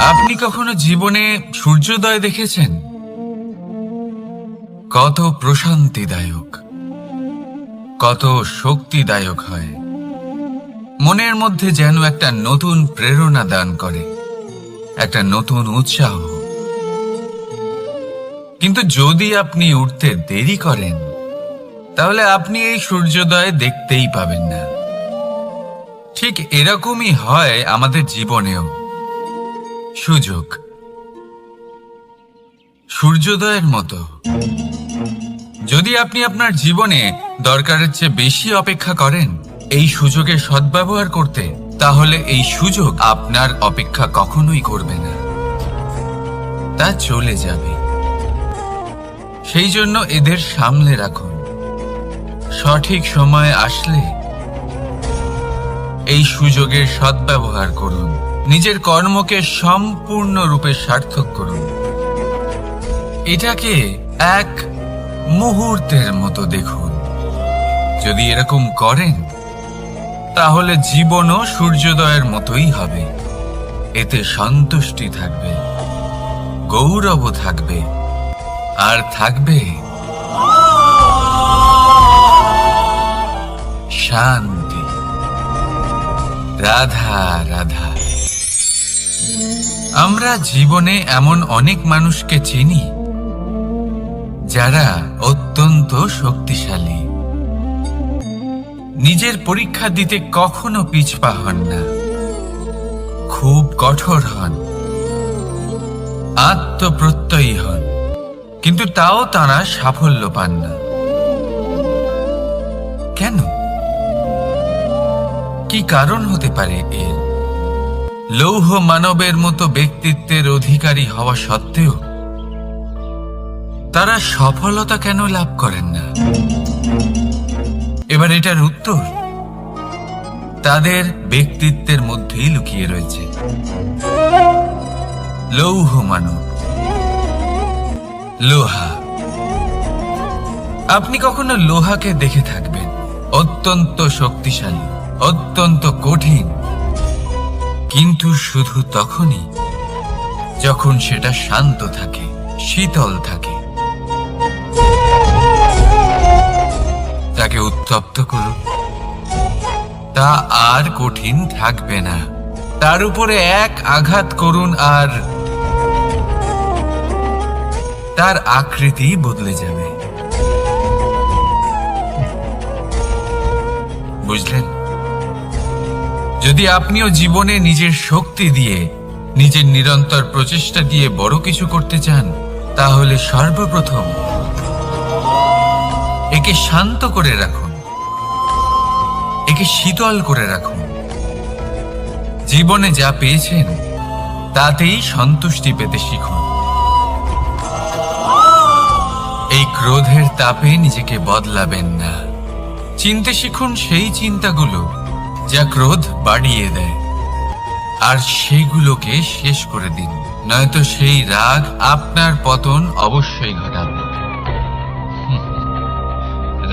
আপনি কখনো জীবনে সূর্যোদয় দেখেছেন? কত প্রশান্তিদায়ক, কত শক্তিদায়ক হয়। মনের মধ্যে যেন একটা নতুন প্রেরণা দান করে, একটা নতুন উৎসাহ। কিন্তু যদি আপনি উঠতে দেরি করেন, তাহলে আপনি এই সূর্যোদয় দেখতেই পাবেন না। ঠিক এরকমই হয় আমাদের জীবনেও। সুযোগ সূর্যোদয়ের মতো। যদি আপনি আপনার জীবনে দরকারের চেয়ে বেশি অপেক্ষা করেন এই সুযোগের সদ্ব্যবহার করতে, তাহলে এই সুযোগ আপনার অপেক্ষা কখনোই করবে না, তা চলে যাবে। সেই জন্য এদের সামলে রাখুন। সঠিক সময় আসলে এই সুযোগের সদ্ব্যবহার করুন। নিজের কর্মকে সম্পূর্ণরূপে সার্থক করুন। এটাকে এক মুহূর্তের মতো দেখুন। যদি এরকম করেন, তাহলে জীবনও সূর্যোদয়ের মতোই হবে। এতে সন্তুষ্টি থাকবে, গৌরবও থাকবে, আর থাকবে শান্তি। রাধা রাধা। আমরা জীবনে এমন অনেক মানুষকে চিনি যারা অত্যন্ত শক্তিশালী, নিজের পরীক্ষা দিতে কখনো পিছপা হন না, খুব কঠোর হন, আত্মপ্রত্যয়ী হন, কিন্তু তাও তারা সাফল্য পান না। কেন? কি কারণ হতে পারে এর? লৌহ মানবের মতো ব্যক্তিত্বের অধিকারী হওয়া সত্ত্বেও তারা সফলতা কেন লাভ করেন না? এবার এটার উত্তর তাদের ব্যক্তিত্বের মধ্যেই লুকিয়ে রয়েছে। লৌহ মানব, লোহা। আপনি কখনো লোহাকে দেখে থাকবেন, অত্যন্ত শক্তিশালী, অত্যন্ত কঠিন, কিন্তু শুধু তখনই যখন সেটা শান্ত থাকে, শীতল থাকে। তাকে উত্তপ্ত করুন, তা আর কঠিন থাকবে না। তার উপরে এক আঘাত করুন আর তার আকৃতি বদলে যাবে। বুঝলেন? যদি আপনিও জীবনে নিজের শক্তি দিয়ে, নিজের নিরন্তর প্রচেষ্টা দিয়ে বড় কিছু করতে চান, তাহলে সর্বপ্রথম একে শান্ত করে রাখুন, একে শীতল করে রাখুন। জীবনে যা পেয়েছেন তাতেই সন্তুষ্টি পেতে শিখুন। এই ক্রোধের তাপে নিজেকে বদলাবেন না। চিনতে শিখুন সেই চিন্তাগুলো যা ক্রোধ বাড়িয়ে দেয়, আর সেইগুলোকে শেষ করে দিন, নয়তো সেই রাগ আপনার পতন অবশ্যই ঘটাবে।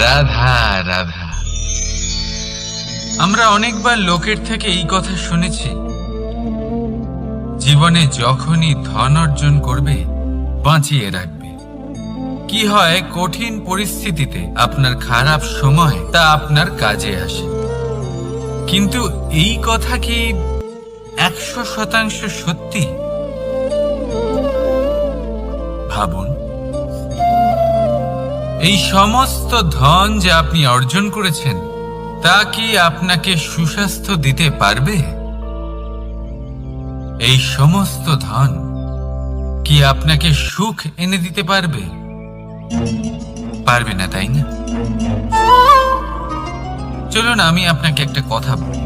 রাধা রাধা। আমরা অনেকবার লোকের থেকে এই কথা শুনেছি, জীবনে যখনই ধন অর্জন করবে বাঁচিয়ে রাখবে। কি হয়, কঠিন পরিস্থিতিতে আপনার খারাপ সময় তা আপনার কাজে আসে। কিন্তু এই কথা কি 100% সত্যি? ভাবুন, এই সমস্ত ধন যে আপনি অর্জন করেছেন, তা কি আপনাকে সুস্বাস্থ্য দিতে পারবে? এই সমস্ত ধন কি আপনাকে সুখ এনে দিতে পারবে? পারবে না, তাই না? চলুন আমি আপনাকে একটা কথা বলি।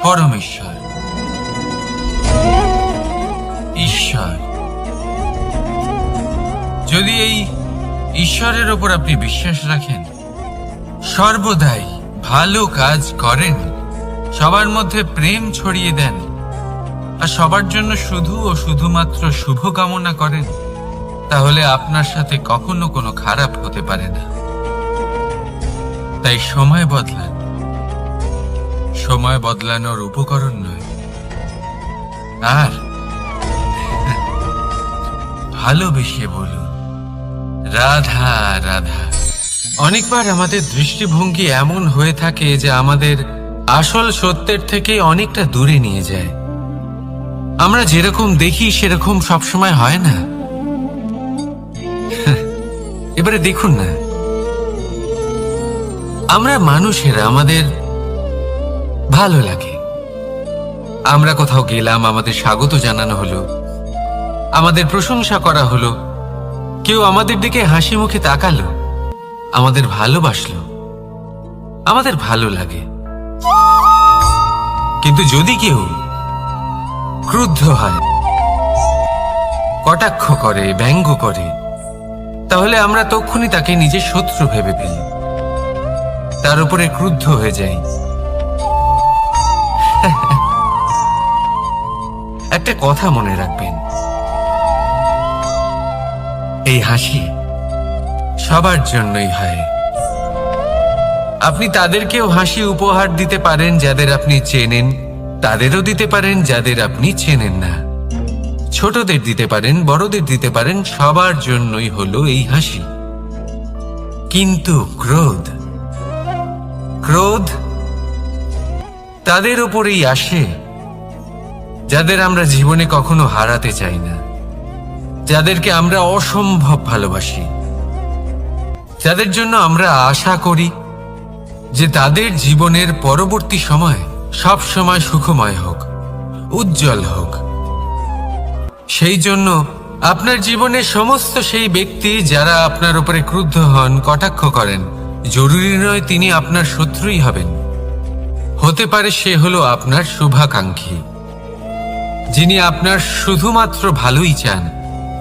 পরমেশ্বর, ঈশ্বর, যদি এই ঈশ্বরের ওপর আপনি বিশ্বাস রাখেন, সর্বদাই ভালো কাজ করেন, সবার মধ্যে প্রেম ছড়িয়ে দেন, আর সবার জন্য শুধু ও শুধুমাত্র শুভ কামনা করেন, তাহলে আপনার সাথে কখনো কোনো খারাপ হতে পারে না। তাই সময় বদলান, সময় বদলানোর উপকরণ নয়। আর ভালোবেসে বলুন, রাধা রাধা। অনেকবার আমাদের দৃষ্টিভঙ্গি এমন হয়ে থাকে যে আমাদের আসল সত্যের থেকে অনেকটা দূরে নিয়ে যায়। আমরা যেরকম দেখি সেরকম সবসময় হয় না। এবারে দেখুন না, আমরা মানুষেরা আমাদের ভালো লাগে, আমরা কোথাও গেলাম, আমাদের স্বাগত জানানো হলো, আমাদের প্রশংসা করা হলো, কেউ আমাদের দিকে হাসি মুখে তাকালো, আমাদের ভালোবাসলো, আমাদের ভালো লাগে। কিন্তু যদি কেউ ক্রুদ্ধ হয়, কটাক্ষ করে, ব্যঙ্গ করে, তাহলে আমরা তক্ষুনি তাকে নিজের শত্রু ভেবে ফেলি, তার উপরে ক্রুদ্ধ হয়ে যাই। একটা কথা মনে রাখবেন, এই হাসি সবার জন্যই হয়। আপনি তাদেরকেও হাসি উপহার দিতে পারেন যাদের আপনি চেনেন, তাদেরও দিতে পারেন যাদের আপনি চেনেন না, ছোটদের দিতে পারেন, বড়দের দিতে পারেন, সবার জন্যই হলো এই হাসি। কিন্তু ক্রোধ তাদের উপরেই আসে যাদের আমরা জীবনে কখনো হারাতে চাই না, যাদেরকে আমরা অসম্ভব ভালোবাসি, যাদের জন্য আমরা আশা করি যে তাদের জীবনের পরবর্তী সময় সব সময় সুখময় হোক, উজ্জ্বল হোক। সেই জন্য আপনার জীবনের সমস্ত সেই ব্যক্তি যারা আপনার উপরে ক্রুদ্ধ হন, কটাক্ষ করেন, জরুরি নয় তিনি আপনার শত্রুই হবেন। হতে পারে সে হলো আপনার শুভাকাঙ্ক্ষী, যিনি আপনার শুধুমাত্র ভালোই চান,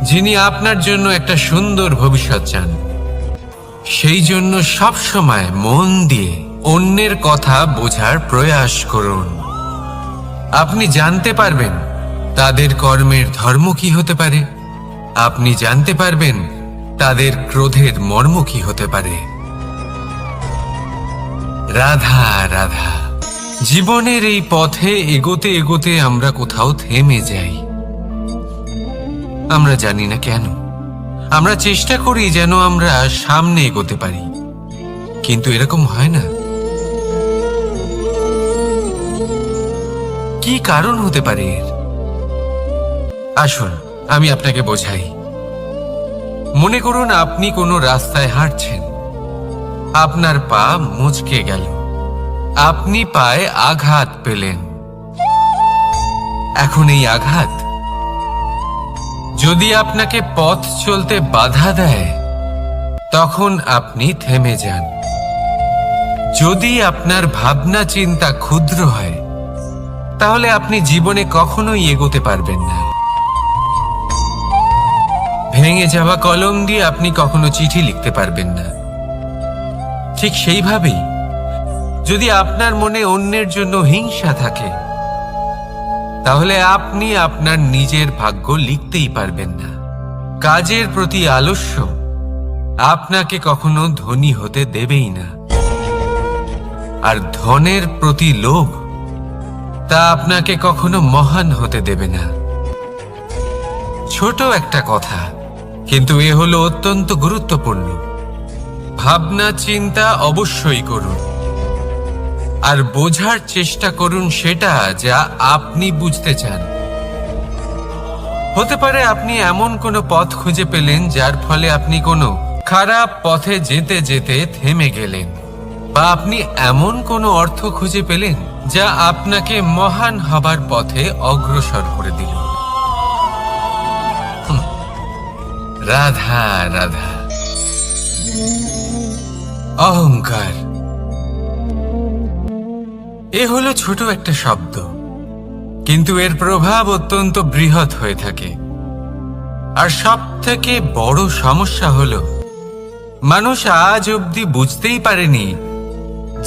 যিনি আপনার জন্য একটা সুন্দর ভবিষ্যৎ চান। সেই জন্য সব সময় মন দিয়ে অন্যের কথা বোঝার প্রয়াস করুন। আপনি জানতে পারবেন তাদের কর্মের ধর্ম কি হতে পারে, আপনি জানতে পারবেন তাদের ক্রোধের মর্ম কি হতে পারে। রাধা রাধা। জীবনের এই পথে এগোতে এগোতে আমরা কোথাও থেমে যাই, আমরা জানি না কেন। আমরা চেষ্টা করি যেন আমরা সামনে এগোতে পারি, কিন্তু এরকম হয় না। কি কারণ হতে পারে এর? আসুন আমি আপনাকে বোঝাই। মনে করুন আপনি কোনো রাস্তায় হাঁটছেন, আপনার পা মুচকে গেল, আপনি পায়ে আঘাত পেলেন। এখন এই আঘাত যদি আপনাকে পথ চলতে বাধা দেয়, তখন আপনি থেমে যান। যদি আপনার ভাবনা চিন্তা ক্ষুদ্র হয়, তাহলে আপনি জীবনে কখনোই এগোতে পারবেন না। ভেঙে যাওয়া কলম দিয়ে আপনি কখনো চিঠি লিখতে পারবেন না। ঠিক সেইভাবেই যদি আপনার মনে অন্যের জন্য হিংসা থাকে, তাহলে আপনি আপনার নিজের ভাগ্য লিখতেই পারবেন না। কাজের প্রতি আলস্য আপনাকে কখনো ধনী হতে দেবেই না, আর ধনের প্রতি লোভ তা আপনাকে কখনো মহান হতে দেবে না। ছোট একটা কথা, কিন্তু এ হলো অত্যন্ত গুরুত্বপূর্ণ। ভাবনা চিন্তা অবশ্যই করুন, আর বোঝার চেষ্টা করুন সেটা যা আপনি বুঝতে চান। হতে পারে আপনি এমন কোনো পথ খুঁজে পেলেন যার ফলে আপনি কোনো খারাপ পথে যেতে যেতে থেমে গেলেন, বা আপনি এমন কোনো অর্থ খুঁজে পেলেন যা আপনাকে মহান হবার পথে অগ্রসর করে দিল। রাধা রাধা। অহংকার এ হলো ছোট একটা শব্দ, কিন্তু এর প্রভাব অত্যন্ত বৃহৎ হয়ে থাকে। আর সব থেকে বড় সমস্যা হলো মানুষ আজ অবধি বুঝতেই পারেনি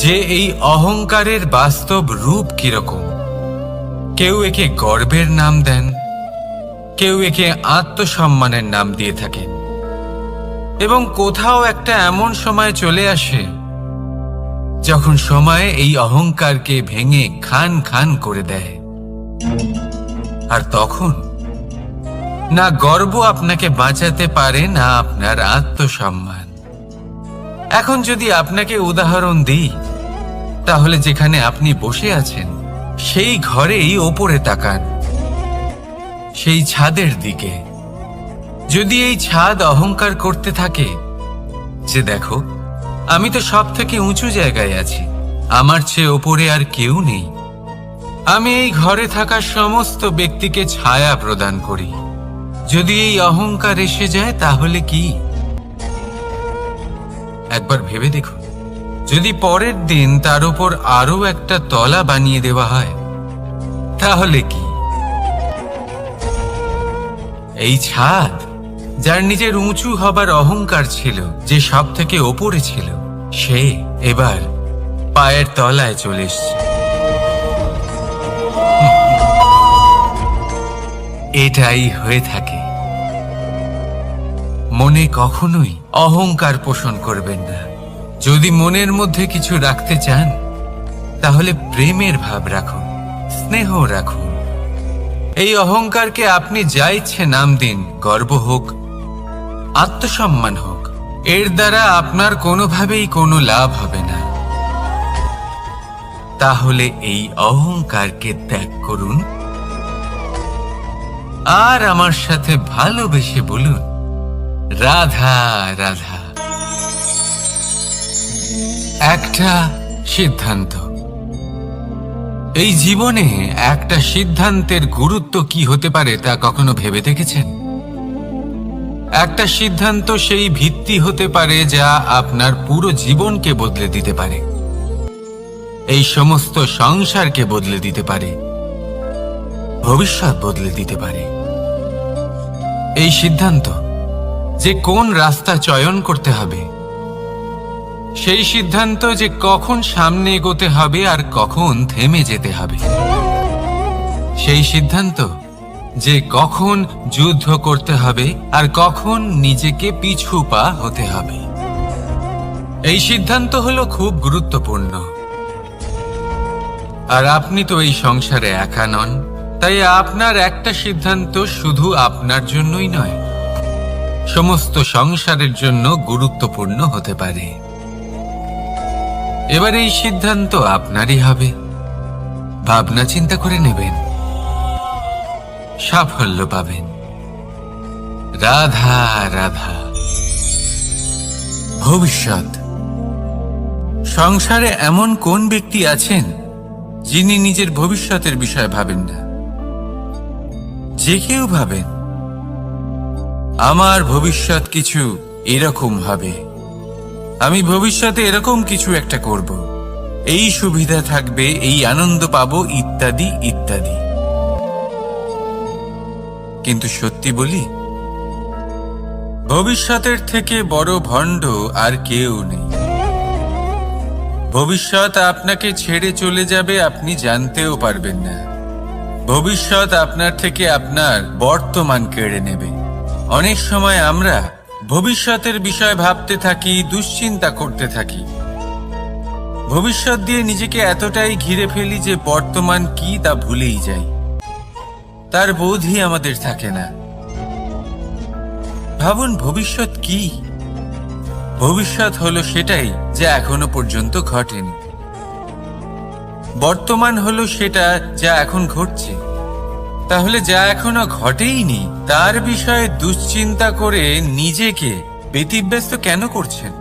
যে এই অহংকারের বাস্তব রূপ কিরকম। কেউ একে গর্বের নাম দেন, কেউ একে আত্মসম্মানের নাম দিয়ে থাকেন, এবং কোথাও একটা এমন সময় চলে আসে যখন সময় এই অহংকারকে ভেঙে খান খান করে দেয়। আর তখন না গর্ব আপনাকে বাঁচাতে পারে, না আপনার আত্মসম্মান। এখন যদি আপনাকে উদাহরণ দিই, তাহলে যেখানে আপনি বসে আছেন সেই ঘরেই ওপরে তাকান, সেই ছাদের দিকে। যদি এই ছাদ অহংকার করতে থাকে যে দেখো, আমি তো সব থেকে উঁচু জায়গায় আছি, আমার চেয়ে ওপরে আর কেউ নেই, আমি এই ঘরে থাকা সমস্ত ব্যক্তিকে ছায়া প্রদান করি, যদি এই অহংকার এসে যায় তাহলে কি? একবার ভেবে দেখুন, যদি পরের দিন তার উপর আরো একটা তলা বানিয়ে দেওয়া হয় তাহলে কি? এই ছাদ, যার নিজের উঁচু হবার অহংকার ছিল, যে সব থেকে ওপরে ছিল, সে এবার পায়ের তলায় চলে এসছে। এটাই হয়ে থাকে। মনে কখনোই অহংকার পোষণ করবেন না। যদি মনের মধ্যে কিছু রাখতে চান, তাহলে প্রেমের ভাব রাখুন, স্নেহ রাখুন। এই অহংকারকে আপনি যা ইচ্ছে নাম দিন, গর্ব হোক, আত্মসম্মান হোক, এর দ্বারা আপনার কোনোভাবেই কোনো লাভ হবে না। তাহলে এই অহংকারকে ত্যাগ করুন আর আমার সাথে ভালোবেসে বলুন, রাধা রাধা। একটা সিদ্ধান্ত। এই জীবনে একটা সিদ্ধান্তের গুরুত্ব কি হতে পারে তা কখনো ভেবে দেখেছেন? একটা সিদ্ধান্ত সেই ভিত্তি হতে পারে যা আপনার পুরো জীবনকে বদলে দিতে পারে, এই সমস্ত সংসারকে বদলে দিতে পারে, ভবিষ্যৎ বদলে দিতে পারে। এই সিদ্ধান্ত যে কোন রাস্তা চয়ন করতে হবে, সেই সিদ্ধান্ত যে কখন সামনে এগোতে হবে আর কখন থেমে যেতে হবে, সেই সিদ্ধান্ত যে কখন যুদ্ধ করতে হবে আর কখন নিজেকে পিছু পা হতে হবে। এই সিদ্ধান্ত হলো খুব গুরুত্বপূর্ণ। আর আপনি তো এই সংসারে একা নন, তাই আপনার একটা সিদ্ধান্ত শুধু আপনার জন্যই নয়, সমস্ত সংসারের জন্য গুরুত্বপূর্ণ হতে পারে। এবার এই সিদ্ধান্ত আপনারই হবে। ভাবনা চিন্তা করে নেবেন, সাফল্য পাবেন। রাধা রাধা। ভবিষ্যৎ। সংসারে এমন কোন ব্যক্তি আছেন যিনি নিজের ভবিষ্যতের বিষয়ে ভাবেন না? যে কেউ ভাবেন আমার ভবিষ্যৎ কিছু এরকম হবে, আমি ভবিষ্যতে এরকম কিছু একটা করব, এই সুবিধা থাকবে, এই আনন্দ পাবো, ইত্যাদি ইত্যাদি। কিন্তু সত্যি বলি, ভবিষ্যতের থেকে বড় ভণ্ড আর কেউ নেই। ভবিষ্যৎ আপনাকে ছেড়ে চলে যাবে, আপনি জানতেও পারবেন না। ভবিষ্যৎ আপনার থেকে আপনার বর্তমান কেড়ে নেবে। অনেক সময় আমরা ভবিষ্যতের বিষয় ভাবতে থাকি, দুশ্চিন্তা করতে থাকি, ভবিষ্যৎ দিয়ে নিজেকে এতটাই ঘিরে ফেলি যে বর্তমান কি তা ভুলেই যাই, তার বোধই আমাদের থাকে না। ভাবুন, ভবিষ্যৎ কি? ভবিষ্যৎ হলো সেটাই যা এখনো পর্যন্ত ঘটেনি। বর্তমান হলো সেটা যা এখন ঘটছে। তাহলে যা এখনো ঘটেইনি তার বিষয়ে দুশ্চিন্তা করে নিজেকে ব্যতিব্যস্ত কেন করছেন?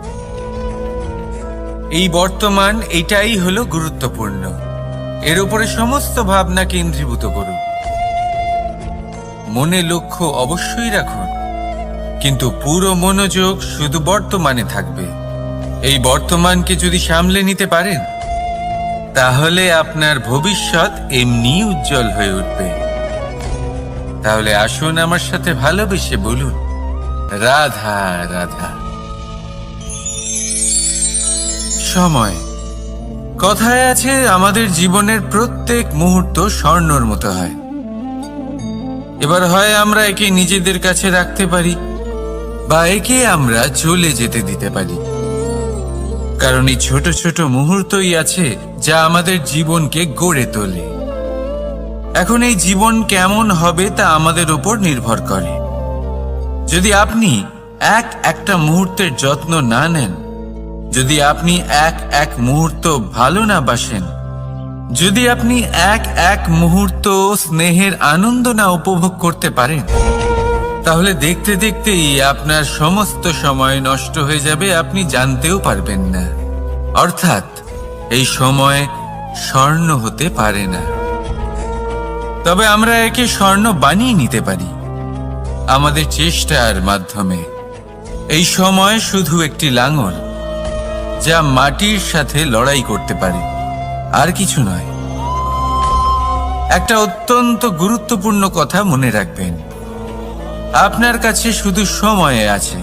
এই বর্তমান, এটাই হলো গুরুত্বপূর্ণ। এর উপরে সমস্ত ভাবনা কেন্দ্রীভূত করুন। মনে লক্ষ্য অবশ্যই রাখুন, কিন্তু পুরো মনোযোগ শুধু বর্তমানে থাকবে। এই বর্তমানকে যদি সামলে নিতে পারেন, তাহলে আপনার ভবিষ্যৎ এমনি উজ্জ্বল হয়ে উঠবে। তাহলে আসুন আমার সাথে ভালোবেসে বলুন, রাধা রাধা। সময়। কথায় আছে, আমাদের জীবনের প্রত্যেক মুহূর্ত স্বর্ণর মতো হয়। এবার হয় আমরা একে নিজেদের কাছে রাখতে পারি, বা একে আমরা চলে যেতে দিতে পারি। কারণ এই ছোট ছোট মুহূর্তই আছে যা আমাদের জীবনকে গড়ে তোলে। এখন এই জীবন কেমন হবে তা আমাদের উপর নির্ভর করে। যদি আপনি একটা মুহূর্তের যত্ন না নেন, যদি আপনি এক মুহূর্ত ভালো না বাসেন, যদি আপনি এক মুহূর্ত স্নেহের আনন্দ না উপভোগ করতে পারেন, তাহলে দেখতে দেখতেই আপনার সমস্ত সময় নষ্ট হয়ে যাবে, আপনি জানতেও পারবেন না। অর্থাৎ এই সময় স্বর্ণ হতে পারে না। তবে আমরা একে স্বর্ণ বানিয়ে নিতে পারি আমাদের চেষ্টার মাধ্যমে। এই সময় শুধু একটি লাঙল যা মাটির সাথে লড়াই করতে পারে, আর কিছু নয়। একটা অত্যন্ত গুরুত্বপূর্ণ কথা মনে রাখবেন, আপনার কাছে শুধু সময় আছে।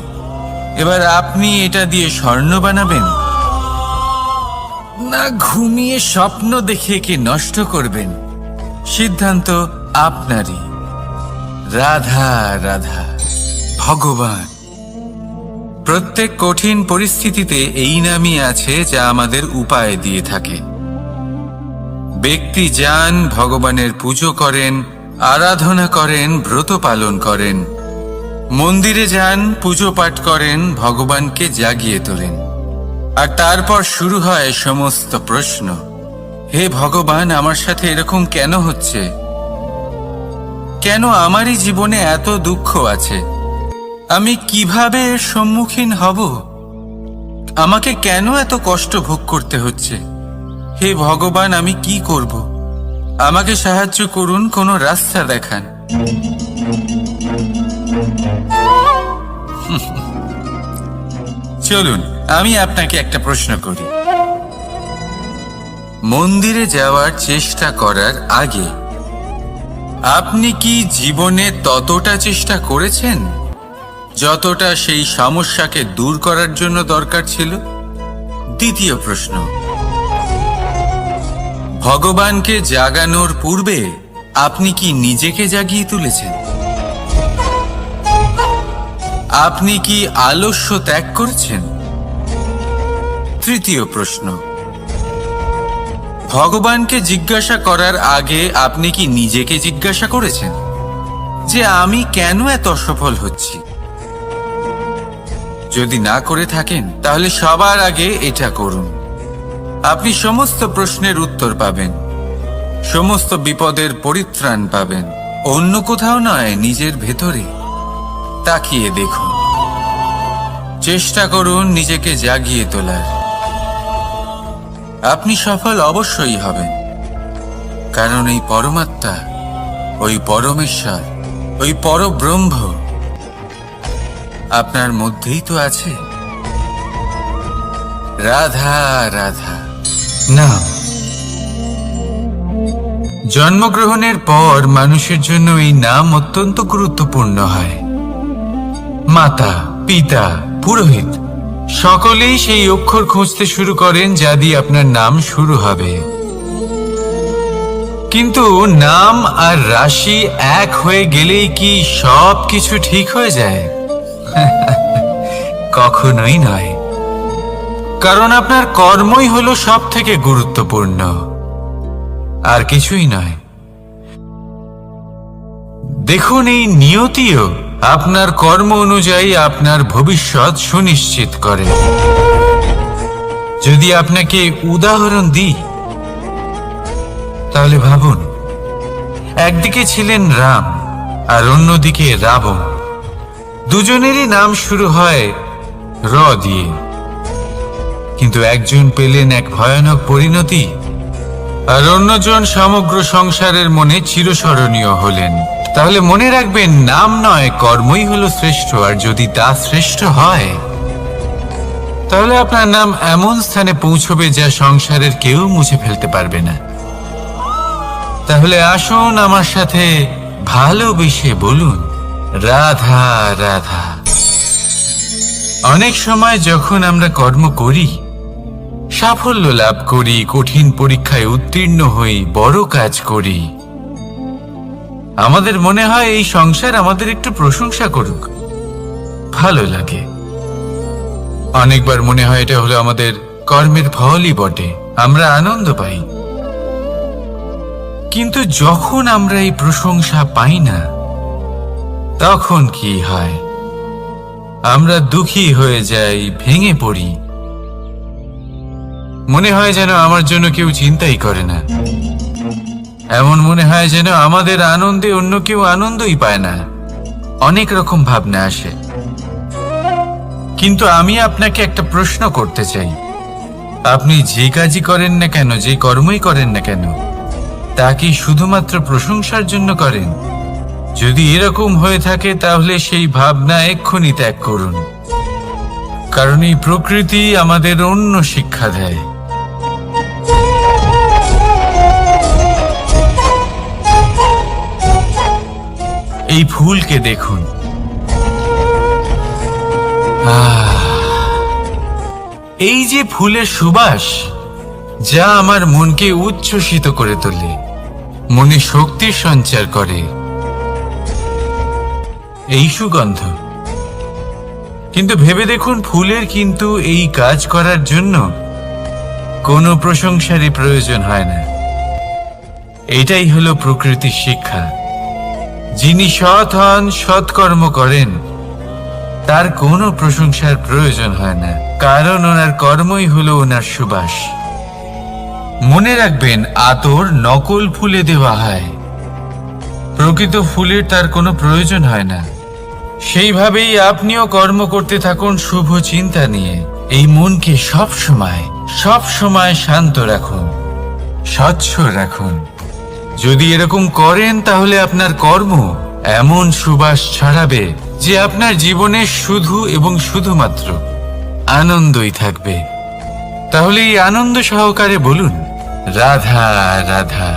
এবার আপনি এটা দিয়ে স্বর্ণ বানাবেন, না ঘুমিয়ে স্বপ্ন দেখে একে নষ্ট করবেন, সিদ্ধান্ত আপনারই। রাধা রাধা। ভগবান। প্রত্যেক কঠিন পরিস্থিতিতে এই নামই আছে যা আমাদের উপায় দিয়ে থাকে। ব্যক্তি যান, ভগবানের পুজো করেন, আরাধনা করেন, ব্রত পালন করেন, মন্দিরে যান, পুজো পাঠ করেন, ভগবানকে জাগিয়ে তোলেন, আর তারপর শুরু হয় সমস্ত প্রশ্ন। হে ভগবান, আমার সাথে এরকম কেন হচ্ছে? কেন আমারই জীবনে এত দুঃখ আছে? আমি কিভাবে এর সম্মুখীন হব? আমাকে কেন এত কষ্ট ভোগ করতে হচ্ছে? হে ভগবান, আমি কি করব? আমাকে সাহায্য করুন, কোনো রাস্তা দেখান। চলুন আমি আপনাকে একটা প্রশ্ন করি। মন্দিরে যাওয়ার চেষ্টা করার আগে আপনি কি জীবনে ততটা চেষ্টা করেছেন যতটা সেই সমস্যাকে দূর করার জন্য দরকার ছিল? দ্বিতীয় প্রশ্ন, ভগবানকে জাগানোর পূর্বে আপনি কি নিজেকে জাগিয়ে তুলেছেন? আপনি কি আলস্য ত্যাগ করেছেন? তৃতীয় প্রশ্ন, ভগবানকে জিজ্ঞাসা করার আগে আপনি কি নিজেকে জিজ্ঞাসা করেছেন যে আমি কেন এত অসফল হচ্ছি? যদি না করে থাকেন তাহলে সবার আগে এটা করুন। আপনি সমস্ত প্রশ্নের উত্তর পাবেন, সমস্ত বিপদের পরিত্রাণ পাবেন। অন্য কোথাও নয়, নিজের ভেতরে তাকিয়ে দেখুন। চেষ্টা করুন নিজেকে জাগিয়ে তোলার। আপনি সফল অবশ্যই হবেন, কারণ এই পরমাত্মা, ওই পরমেশ্বর, ওই পরব্রহ্ম আপনার মধ্যেই তো আছে। রাধা রাধা। না, জন্মগ্রহণের পর মানুষের জন্য এই নাম অত্যন্ত গুরুত্বপূর্ণ হয়। মাতা, পিতা, পুরোহিত সকলেই সেই অক্ষর খুঁজতে শুরু করেন যা দিয়ে আপনার নাম শুরু হবে। কিন্তু নাম আর রাশি এক হয়ে গেলেই কি সব কিছু ঠিক হয়ে যায়? কখনোই নয়, কারণ আপনার কর্মই হলো সব থেকে গুরুত্বপূর্ণ, আর কিছুই নয়। দেখুন, এই নিয়তিও আপনার কর্ম অনুযায়ী আপনার ভবিষ্যৎ সুনিশ্চিত করে। যদি আপনাকে উদাহরণ দিই তাহলে ভাবুন, একদিকে ছিলেন রাম আর অন্যদিকে রাবণ। দুজনেরই নাম শুরু হয় র দিয়ে, কিন্তু একজন পেলেন এক ভয়ানক পরিণতি আর অন্যজন সমগ্র সংসারের মনে চিরস্মরণীয় হলেন। তাহলে মনে রাখবেন, নাম নয়, কর্মই হলো শ্রেষ্ঠ। আর যদি তা শ্রেষ্ঠ হয় তাহলে আপনার নাম এমন স্থানে পৌঁছবে যা সংসারের কেউ মুছে ফেলতে পারবে না। তাহলে আসুন আমার সাথে ভালোবেসে বলুন, রাধা রাধা। অনেক সময় যখন আমরা কর্ম করি, সাফল্য লাভ করি, কঠিন পরীক্ষায় উত্তীর্ণ হই, বড় কাজ করি, আমাদের মনে হয় এই সংসার আমাদের একটু প্রশংসা করুক, ভালো লাগে। অনেকবার মনে হয় এটা হলো আমাদের কর্মের ফলই বটে, আমরা আনন্দ পাই। কিন্তু যখন আমরা এই প্রশংসা পাই না, তখন কি হয়? আমরা দুঃখী হয়ে যাই, ভেঙে পড়ি। মনে হয় যেন আমার জন্য কেউ চিন্তাই করে না। এমন মনে হয় যেন আমাদের আনন্দে অন্য কেউ আনন্দই পায় না। অনেক রকম ভাবনা আসে। কিন্তু আমি আপনাকে একটা প্রশ্ন করতে চাই, আপনি যে কাজই করেন না কেন, যে কর্মই করেন না কেন, তা কি শুধুমাত্র প্রশংসার জন্য করেন? যদি এরকম হয়ে থাকে তাহলে সেই ভাবনা এক্ষুনি ত্যাগ করুন, কারণ এই প্রকৃতি আমাদের অন্য শিক্ষা দেয়। এই ফুলকে দেখুন, এই যে ফুলের সুবাস, যা আমার মনকে উচ্ছ্বসিত করে তোলে, মনে শক্তির সঞ্চার করে, এই সুগন্ধ। কিন্তু ভেবে দেখুন, ফুলের কিন্তু এই কাজ করার জন্য কোনো প্রশংসারই প্রয়োজন হয় না। এটাই হলো প্রকৃতির শিক্ষা। যিনি সৎ হন, সৎকর্ম করেন, তার কোনো প্রশংসার প্রয়োজন হয় না, কারণ ওনার কর্মই হলো ওনার সুবাস। মনে রাখবেন, আতর নকল ফুলে দেওয়া হয়, প্রকৃত ফুলের তার কোনো প্রয়োজন হয় না। সেইভাবেই আপনিও কর্ম করতে থাকুন শুভ চিন্তা নিয়ে। এই মনকে সব সময় শান্ত রাখুন, স্বচ্ছ রাখুন। যদি এরকম করেন তাহলে আপনার কর্ম এমন সুবাস ছড়াবে যে আপনার জীবনে শুধু এবং শুধুমাত্র আনন্দই থাকবে। তাহলে এই আনন্দ সহকারে বলুন, রাধা রাধা।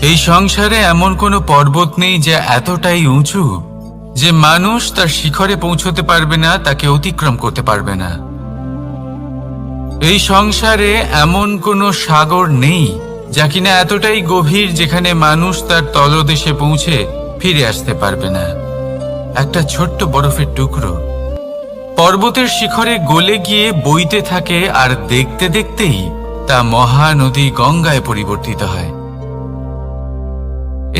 এই সংসারে এমন কোনো পর্বত নেই যা এতটাই উঁচু যে মানুষ তার শিখরে পৌঁছতে পারবে না, তাকে অতিক্রম করতে পারবে না। এই সংসারে এমন কোনো সাগর নেই যা কিনা এতটাই গভীর যেখানে মানুষ তার তলদেশে পৌঁছে ফিরে আসতে পারবে না। একটা ছোট্ট বরফের টুকরো পর্বতের শিখরে গলে গিয়ে বইতে থাকে, আর দেখতে দেখতেই তা মহানদী গঙ্গায় পরিবর্তিত হয়।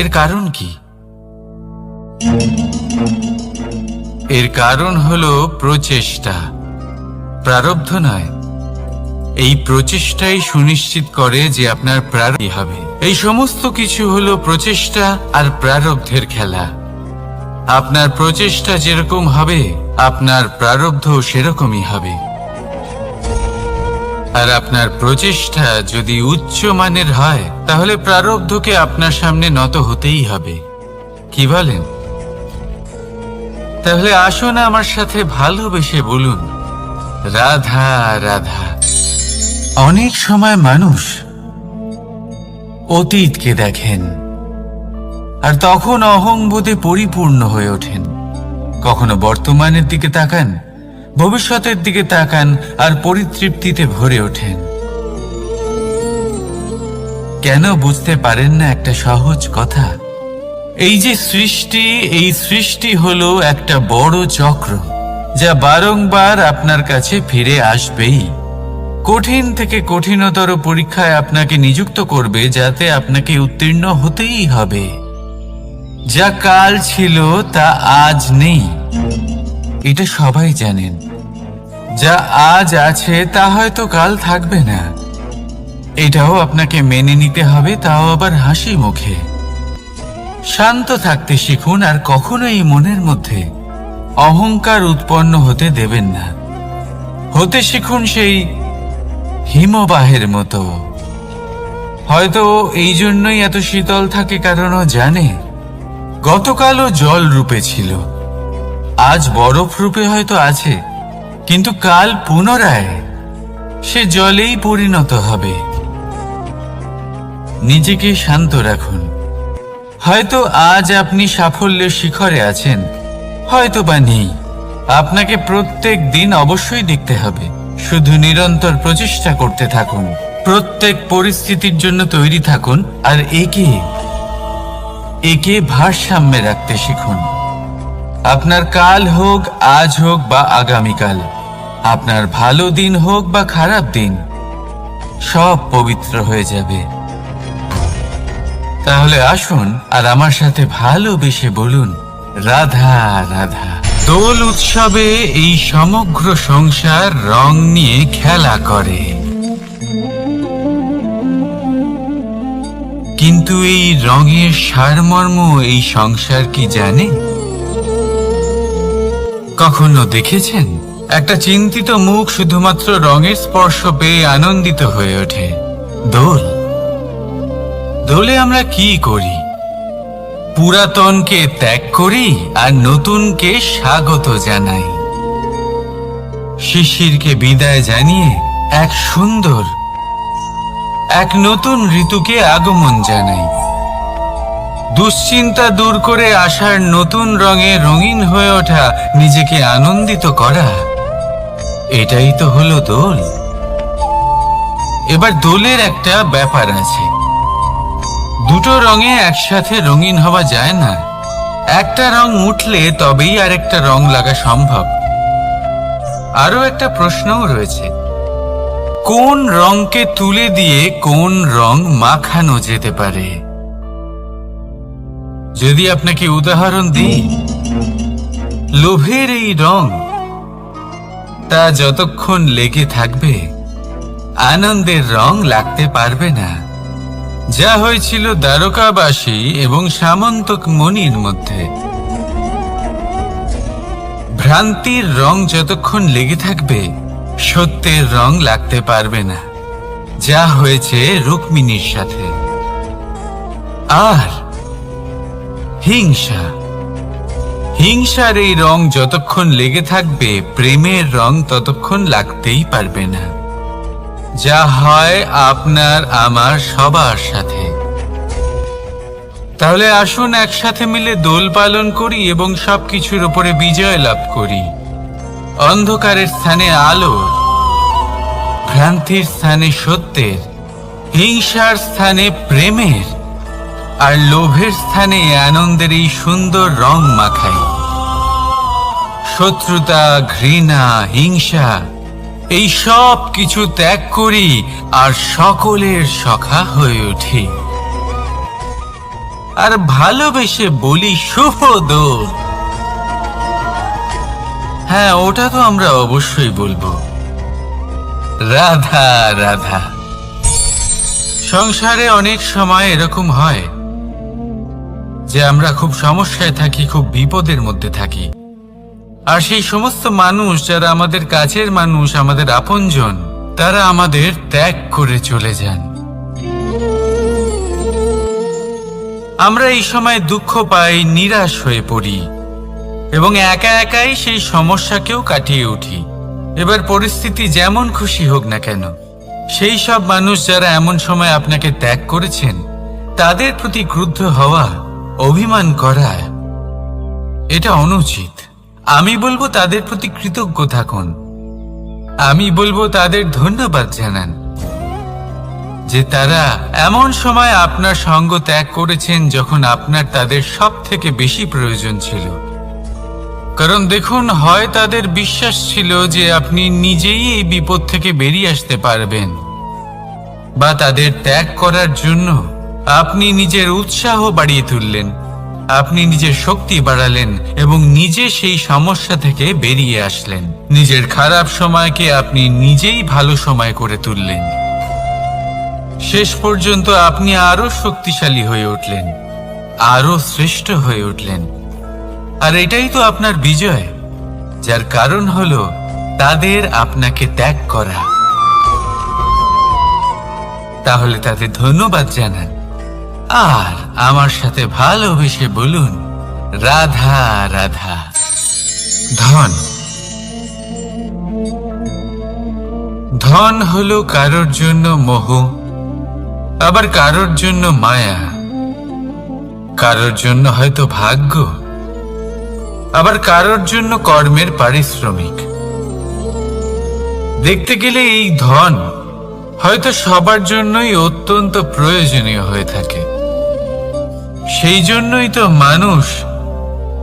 এর কারণ কি? এর কারণ হলো প্রচেষ্টা, প্রারব্ধ নয়। এই প্রচেষ্টাই সুনিশ্চিত করে যে আপনার প্রারব্ধ হবে। এই সমস্ত কিছু হলো প্রচেষ্টা আর প্রারব্ধের খেলা। আপনার প্রচেষ্টা যেরকম হবে, আপনার প্রারব্ধ সেরকমই হবে। আর আপনার প্রচেষ্টা যদি উচ্চ মানের হয়, তাহলে প্রারব্ধকে আপনার সামনে নত হতেই হবে। কি বলেন? তাহলে আসুন আমার সাথে ভালোবেসে বলুন, রাধা রাধা। অনেক সময় মানুষ অতীতকে দেখেন আর তখন অহংবোধে পরিপূর্ণ হয়ে ওঠেন। কখনো বর্তমানের দিকে তাকান, ভবিষ্যতের দিকে তাকান আর পরিতৃপ্তিতে ভরে ওঠেন। কেন বুঝতে পারেন না একটা সহজ কথা? এই যে সৃষ্টি, এই সৃষ্টি হলো একটা বড় চক্র যা বারংবার আপনার কাছে ফিরে আসবেই। কঠিন থেকে কঠিনতর পরীক্ষায় আপনাকে নিযুক্ত করবে, যাতে আপনাকে উত্তীর্ণ হতেই হবে। যা কাল ছিল তা আজ নেই, এটা সবাই জানেন। যা আজ আছে তা হয়তো কাল থাকবে না, এটাও আপনাকে মেনে নিতে হবে, তাও আবার হাসি মুখে। শান্ত থাকতে শিখুন আর কখনোই মনের মধ্যে অহংকার উৎপন্ন হতে দেবেন না। হতে শিখুন সেই হিমবাহের মতো। হয়তো এই জন্যই এত শীতল থাকে, কারণ ও জানে গতকালও জল রূপে ছিল, আজ বরফ রূপে হয়তো আছে, কিন্তু কাল পুনরায় সে জলেই পরিণত হবে। নিজেকে শান্ত রাখুন। হয়তো আজ আপনি সাফল্যের শিখরে আছেন, হয়তো বা নেই। আপনাকে প্রত্যেক দিন অবশ্যই দেখতে হবে। শুধু নিরন্তর প্রচেষ্টা করতে থাকুন, প্রত্যেক পরিস্থিতির জন্য তৈরি থাকুন, আর একে ভারসাম্যে রাখতে শিখুন। আপনার কাল হোক, আজ হোক বা আগামীকাল, আপনার ভালো দিন হোক বা খারাপ দিন, সব পবিত্র হয়ে যাবে। তাহলে আসুন আর আমার সাথে ভালোবেসে বলুন, রাধা রাধা। দোল উৎসবে এই সমগ্র সংসার রং নিয়ে খেলা করে, কিন্তু এই রঙের সারমর্ম এই সংসার কি জানে? কখনো দেখেছেন একটা চিন্তিত মুখ শুধুমাত্র রঙের স্পর্শ পেয়ে আনন্দিত হয়ে ওঠে? দোলে আমরা কি করি? পুরাতনকে ত্যাগ করি আর নতুনকে স্বাগত জানাই। শিশিরকে বিদায় জানিয়ে এক নতুন ঋতুকে আগমন জানাই। দুশ্চিন্তা দূর করে আসার নতুন রঙে রঙিন হয়ে ওঠা, নিজেকে আনন্দিত করা, এটাই তো হলো দোল। এবার দোলের একটা ব্যাপার আছে, দুটো রঙে একসাথে রঙিন হওয়া যায় না। একটা রং উঠলে তবেই আরেকটা রং লাগা সম্ভব। আরো একটা প্রশ্নও রয়েছে, কোন রংকে তুলে দিয়ে কোন রং মাখানো যেতে পারে? যদি আপনাকে উদাহরণ দিই, লোভের এই রং, তা যতক্ষণ লেগে থাকবে আনন্দের রং লাগতে পারবে না। যা হয়েছিল দ্বারকাবাসী এবং সামন্তক মণির মধ্যে। ভ্রান্তির রং যতক্ষণ লেগে থাকবে সত্যের রং লাগতে পারবে না, যা হয়েছে রুক্মিণীর সাথে। আর হিংসার এই রং যতক্ষণ লেগে থাকবে প্রেমের রং ততক্ষণ লাগতেই পারবে না, যা হয় আপনার আমার সবার সাথে। তাহলে আসুন একসাথে মিলে দোল পালন করি এবং সবকিছুর উপরে বিজয় লাভ করি। অন্ধকারের স্থানে আলোর, ভ্রান্তির স্থানে সত্যের, হিংসার স্থানে প্রেমের, আর লোভের স্থানে আনন্দের এই সুন্দর রং মাখাই। শত্রুতা, ঘৃণা, হিংসা, এই সব কিছু ত্যাগ করি আর সকলের সখা হয়ে উঠি। আর ভালোবেসে বলি, শুভ দোল। হ্যাঁ, ওটা তো আমরা অবশ্যই বলবো, রাধা রাধা। সংসারে অনেক সময় এরকম হয় যে আমরা খুব সমস্যায় থাকি, খুব বিপদের মধ্যে থাকি। আর সেই সমস্ত মানুষ যারা আমাদের কাছের মানুষ, আমাদের আপনজন, তারা আমাদের ত্যাগ করে চলে যান। আমরা এই সময় দুঃখ পাই, নিরাশ হয়ে পড়ি এবং একা একাই সেই সমস্যাকেও কাটিয়ে উঠি। এবার পরিস্থিতি যেমন খুশি হোক না কেন, সেই সব মানুষ যারা এমন সময় আপনাকে ত্যাগ করেছেন, তাদের প্রতি ক্রুদ্ধ হওয়া, অভিমান করা, এটা অনুচিত। আমি বলবো তাদের প্রতি কৃতজ্ঞ থাকুন। আমি বলবো তাদের ধন্যবাদ জানান যে তারা এমন সময় আপনার সঙ্গ ত্যাগ করেছেন যখন আপনার তাদের সব থেকে বেশি প্রয়োজন ছিল। কারণ দেখুন, হয় তাদের বিশ্বাস ছিল যে আপনি নিজেই এই বিপদ থেকে বেরিয়ে আসতে পারবেন, বা তাদের ত্যাগ করার জন্য আপনি নিজের উৎসাহ বাড়িয়ে তুললেন, আপনি নিজের শক্তি বাড়ালেন এবং নিজে সেই সমস্যা থেকে বেরিয়ে আসলেন। নিজের খারাপ সময়কে আপনি নিজেই ভালো সময় করে তুললেন। শেষ পর্যন্ত আপনি আরো শক্তিশালী হয়ে উঠলেন, আরো শ্রেষ্ঠ হয়ে উঠলেন। আর এটাই তো আপনার বিজয়, যার কারণ হলো তাদের আপনাকে ত্যাগ করা। তাহলে তাদের ধন্যবাদ জানান আর আমার সাথে ভালোবেসে বলুন, রাধা রাধা। ধন হলো কারোর জন্য মোহ, আবার কারোর জন্য মায়া, কারোর জন্য হয়তো ভাগ্য, আবার কারোর জন্য কর্মের পারিশ্রমিক। দেখতে গেলে এই ধন হয়তো সবার জন্যই অত্যন্ত প্রয়োজনীয় হয়ে থাকে। সেই জন্যই তো মানুষ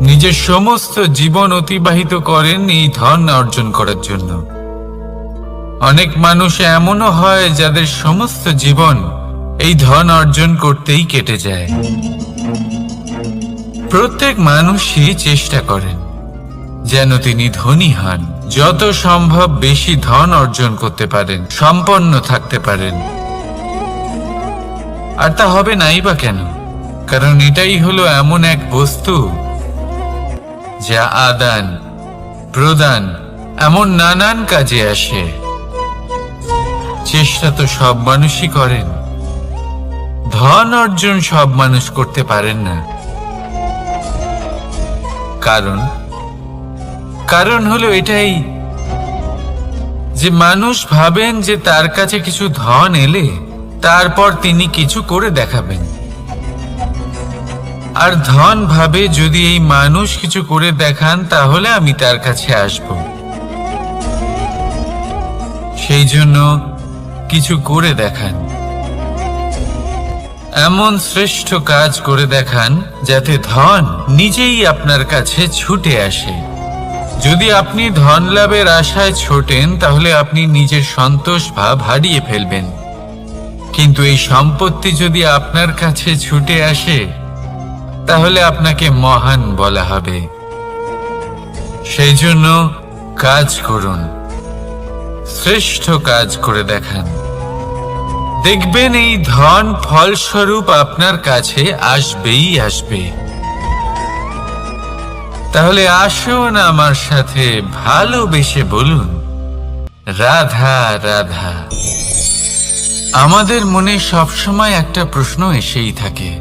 নিজের সমস্ত জীবন অতিবাহিত করেন এই ধন অর্জন করার জন্য। অনেক মানুষ এমনও হয় যাদের সমস্ত জীবন এই ধন অর্জন করতেই কেটে যায়। প্রত্যেক মানুষই চেষ্টা করেন যেন তিনি ধনী হন, যত সম্ভব বেশি ধন অর্জন করতে পারেন, সম্পন্ন থাকতে পারেন। আর তা হবে নাই বা কেন? কারণ এটাই হলো এমন এক বস্তু যা আদান প্রদান এমন নানান কাজে আসে। চেষ্টা তো সব মানুষই করেন, ধন অর্জন সব মানুষ করতে পারেন না। কারণ হলো এটাই যে মানুষ ভাবেন যে তার কাছে কিছু ধন এলে তারপর তিনি কিছু করে দেখাবেন, আর ধন ভাবে যদি এই মানুষ কিছু করে দেখান তাহলে আমি তার কাছে আসব। সেই জন্য কিছু করে দেখান, এমন শ্রেষ্ঠ কাজ করে দেখান যাতে ধন নিজেই আপনার কাছে ছুটে আসে। যদি আপনি ধন লাভের আশায় ছোটেন তাহলে আপনি নিজের সন্তোষ ভাব হারিয়ে ফেলবেন, কিন্তু এই সম্পত্তি যদি আপনার কাছে ছুটে আসে তাহলে আপনাকে মহান বলা হবে। সেই জন্য কাজ করুন, শ্রেষ্ঠ কাজ করে দেখান, দেখবেন এই ধন ফলস্বরূপ আপনার কাছে আসবেই আসবে। তাহলে আসুন আমার সাথে ভালোবেসে বলুন, রাধা রাধা। আমাদের মনে সবসময় একটা প্রশ্ন এসেই থাকে,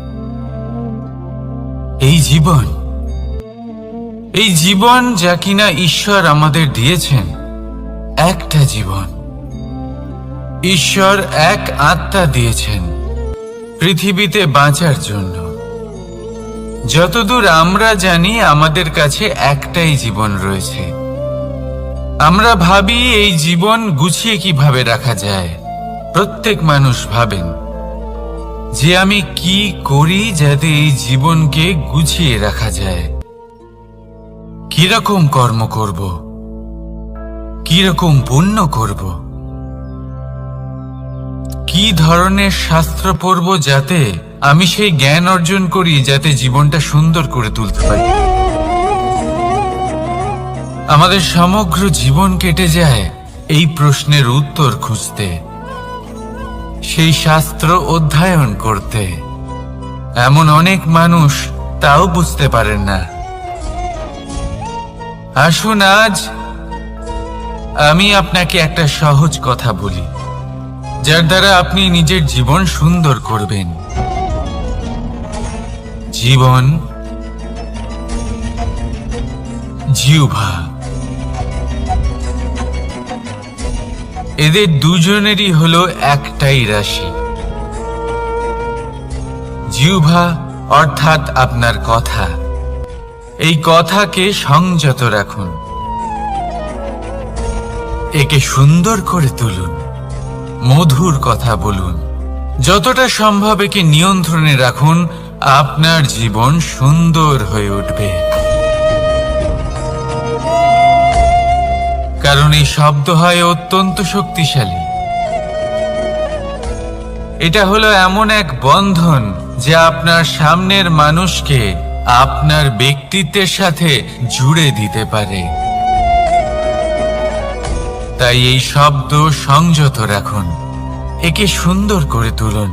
এই জীবন যা কিনা ঈশ্বর আমাদের দিয়েছেন, একটা জীবন, ঈশ্বর এক আত্মা দিয়েছেন পৃথিবীতে বাঁচার জন্য। যতদূর আমরা জানি আমাদের কাছে একটাই জীবন রয়েছে। আমরা ভাবি এই জীবন গুছিয়ে কিভাবে রাখা যায়। প্রত্যেক মানুষ ভাবেন যে আমি কি করি যাতে এই জীবনকে গুছিয়ে রাখা যায়, কিরকম কর্ম করব, কিরকম পুণ্য করব, কি ধরনের শাস্ত্র পড়ব যাতে আমি সেই জ্ঞান অর্জন করি যাতে জীবনটা সুন্দর করে তুলতে পারি। আমাদের সমগ্র জীবন কেটে যায় এই প্রশ্নের উত্তর খুঁজতে, সেই শাস্ত্র অধ্যয়ন করতে। এমন অনেক মানুষ তাও বুঝতে পারেন না। আসুন আজ আমি আপনাকে একটা সহজ কথা বলি, যার দ্বারা আপনি নিজের জীবন সুন্দর করবেন। জীবন, জিহ্বা, এদের দুজনেরই হলো একটাই রাশি। জিহ্বা অর্থাৎ আপনার কথা, এই কথাকে সংযত রাখুন, একে সুন্দর করে তুলুন, মধুর কথা বলুন, যতটা সম্ভব একে নিয়ন্ত্রণে রাখুন। আপনার জীবন সুন্দর হয়ে উঠবে। কারণ এই শব্দ হয় অত্যন্ত শক্তিশালী। এটা হলো এমন এক বন্ধন যা আপনার সামনের মানুষকে আপনার ব্যক্তিত্বের সাথে জুড়ে দিতে পারে। তাই এই শব্দ সংযত রাখুন, একে সুন্দর করে তুলুন।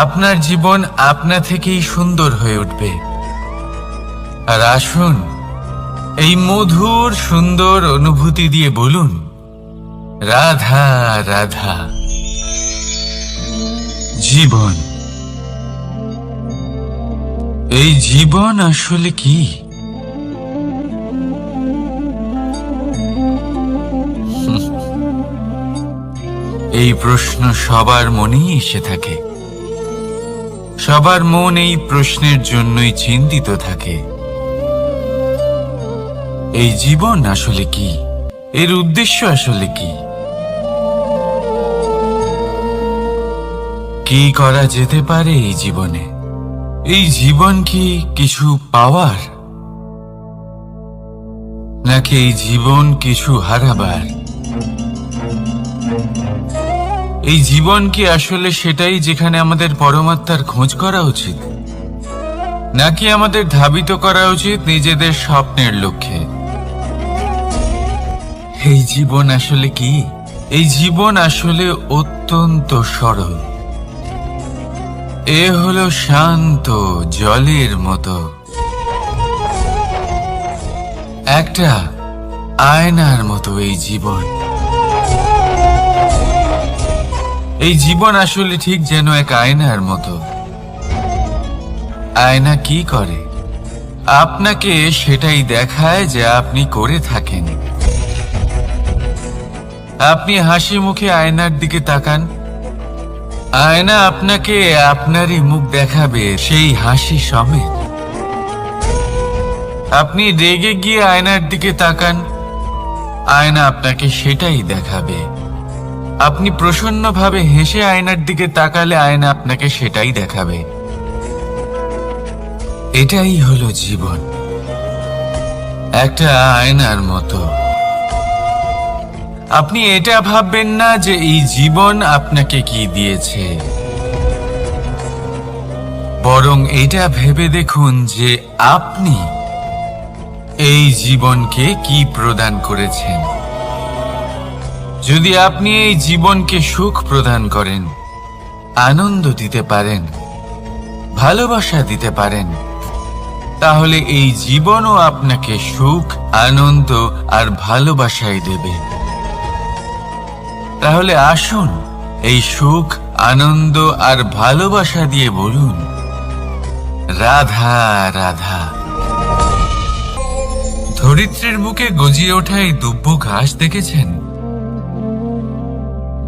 আপনার জীবন আপনা থেকেই সুন্দর হয়ে উঠবে। আর আসুন এই মধুর সুন্দর অনুভূতি দিয়ে বলুন, রাধা রাধা। জীবন, এই জীবন আসলে কি? এই প্রশ্ন সবার মনেই এসে থাকে। সবার মন এই প্রশ্নের জন্যই চিন্তিত থাকে। এই জীবন আসলে কি? এর উদ্দেশ্য আসলে কি? কি করা যেতে পারে এই জীবনে? এই জীবন কি কিছু পাওয়ার, নাকি এই জীবন কিছু হারাবার? এই জীবন কি আসলে সেটাই যেখানে আমাদের পরমাত্মার খোঁজ করা উচিত, নাকি আমাদের ধাবিত করা উচিত নিজেদের স্বপ্নের লক্ষ্যে? এই জীবন আসলে কি? এই জীবন আসলে অত্যন্ত সরল। এ হলো শান্ত জলের মতো, একটা আয়নার মতো। এই জীবন আসলে ঠিক যেন এক আয়নার মতো। আয়না কি করে? আপনাকে সেটাই দেখায় যা আপনি করে থাকেন। আপনি হাসি মুখে আয়নার দিকে তাকান, আয়না আপনাকে আপনারই মুখ দেখাবে, সেই হাসি সমেত। আপনি রেগে গিয়ে আয়নার দিকে তাকান, আয়না আপনাকে সেটাই দেখাবে। আপনি প্রসন্নভাবে হেসে আয়নার দিকে তাকালে আয়না আপনাকে সেটাই দেখাবে। এটাই হলো জীবন, একটা আয়নার মতো। আপনি এটা ভাববেন না যে এই জীবন আপনাকে কি দিয়েছে, বরং এটা ভেবে দেখুন যে আপনি এই জীবনকে কি প্রদান করেছেন। যদি আপনি এই জীবনকে সুখ প্রদান করেন, আনন্দ দিতে পারেন, ভালোবাসা দিতে পারেন, তাহলে এই জীবনও আপনাকে সুখ, আনন্দ আর ভালোবাসাই দেবে। তাহলে আসুন এই সুখ, আনন্দ আর ভালোবাসা দিয়ে বলুন, রাধা রাধা। ধরিত্রীর বুকে গজিয়ে ওঠা এই দুব্য ঘাস দেখেছেন?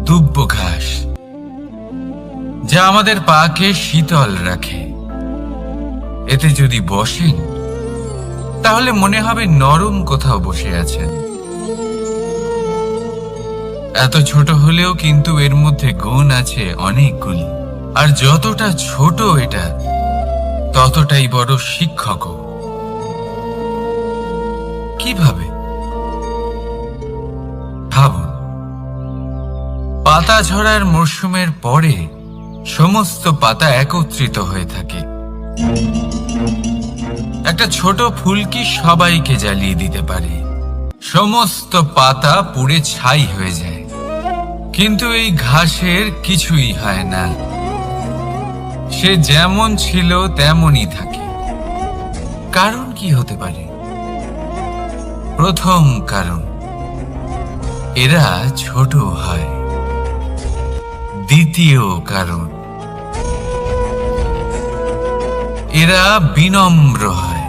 দুব্য ঘাস, যা আমাদের পাকে শীতল রাখে। এতে যদি বসেন তাহলে মনে হবে নরম কোথাও বসে আছেন। এত ছোট হলেও কিন্তু এর মধ্যে গুণ আছে অনেকগুলি, আর যতটা ছোট এটা ততটাই বড় শিক্ষকও। কিভাবে? ভাবুন, পাতা ঝরার মরশুমের পরে সমস্ত পাতা একত্রিত হয়ে থাকে। একটা ছোট ফুলকি সবাইকে জ্বালিয়ে দিতে পারে, সমস্ত পাতা পুড়ে ছাই হয়ে যায়। কিন্তু এই ঘাসের কিছুই হয় না, সে যেমন ছিল তেমনই থাকে। কারণ কি হতে পারে? প্রথম কারণ, এরা ছোট হয়। দ্বিতীয় কারণ, এরা বিনম্র হয়,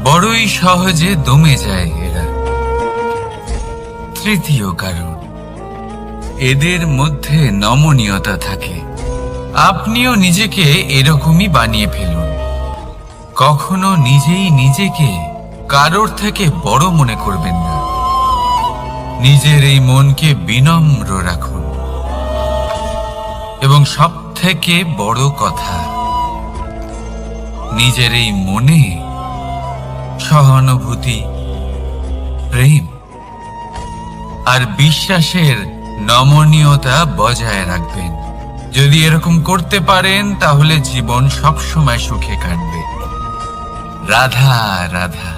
বড়ই সহজে দমে যায় এরা। তৃতীয় কারণ, এদের মধ্যে নমনীয়তা থাকে। আপনিও নিজেকে এরকমই বানিয়ে ফেলুন। কখনো নিজেই নিজেকে কারোর থেকে বড় মনে করবেন না। নিজের এই মনকে বিনম্র রাখুন। এবং সব থেকে বড় কথা, নিজের এই মনে সহানুভূতি, প্রেম আর বিশ্বাসের নমনীয়তা বজায় রাখবেন। যদি এরকম করতে পারেন তাহলে জীবন সবসময় সুখে কাটবে। রাধা রাধা।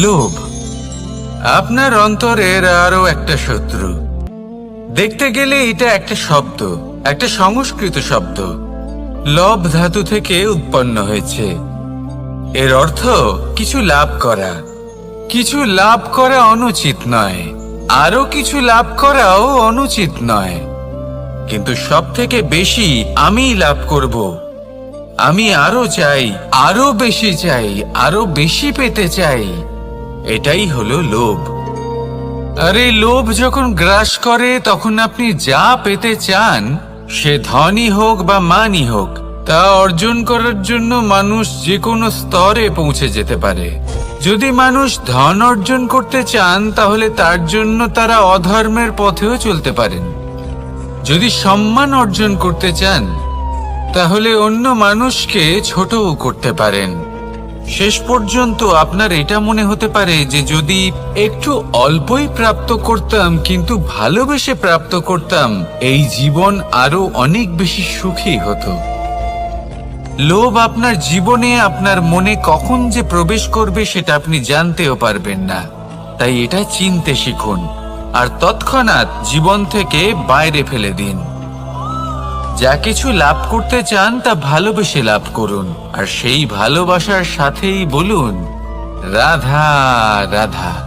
লোভ আপনার অন্তরের আরো একটা শত্রু। দেখতে গেলে এটা একটা শব্দ, একটা সংস্কৃত শব্দ। লব ধাতু থেকে উৎপন্ন হয়েছে। এর অর্থ কিছু লাভ করা। কিছু লাভ করা অনুচিত নয়, আরো কিছু লাভ করাও অনুচিত নয়, কিন্তু সব থেকে বেশি আমি লাভ করব। আমি আরো চাই, আরো বেশি চাই, আরো বেশি পেতে চাই। এটাই হলো লোভ। আর এই লোভ যখন গ্রাস করে তখন আপনি যা পেতে চান, সে ধনই হোক বা মানই হোক, তা অর্জন করার জন্য মানুষ যে কোনো স্তরে পৌঁছে যেতে পারে। যদি মানুষ ধন অর্জন করতে চান তাহলে তার জন্য তারা অধর্মের পথেও চলতে পারেন। যদি সম্মান অর্জন করতে চান তাহলে অন্য মানুষকে ছোটও করতে পারেন। শেষ পর্যন্ত আপনার এটা মনে হতে পারে যে যদি একটু অল্পই প্রাপ্ত করতাম কিন্তু ভালোবেসে প্রাপ্ত করতাম, এই জীবন আরো অনেক বেশি সুখী হতো। লোভ আপনার জীবনে, আপনার মনে কখন যে প্রবেশ করবে সেটা আপনি জানতেও পারবেন না। তাই এটা চিনতে শিখুন আর তৎক্ষণাৎ জীবন থেকে বাইরে ফেলে দিন। যা কিছু লাভ করতে চান তা ভালোবেসে লাভ করুন, আর সেই ভালোবাসার সাথেই বলুন রাধা রাধা।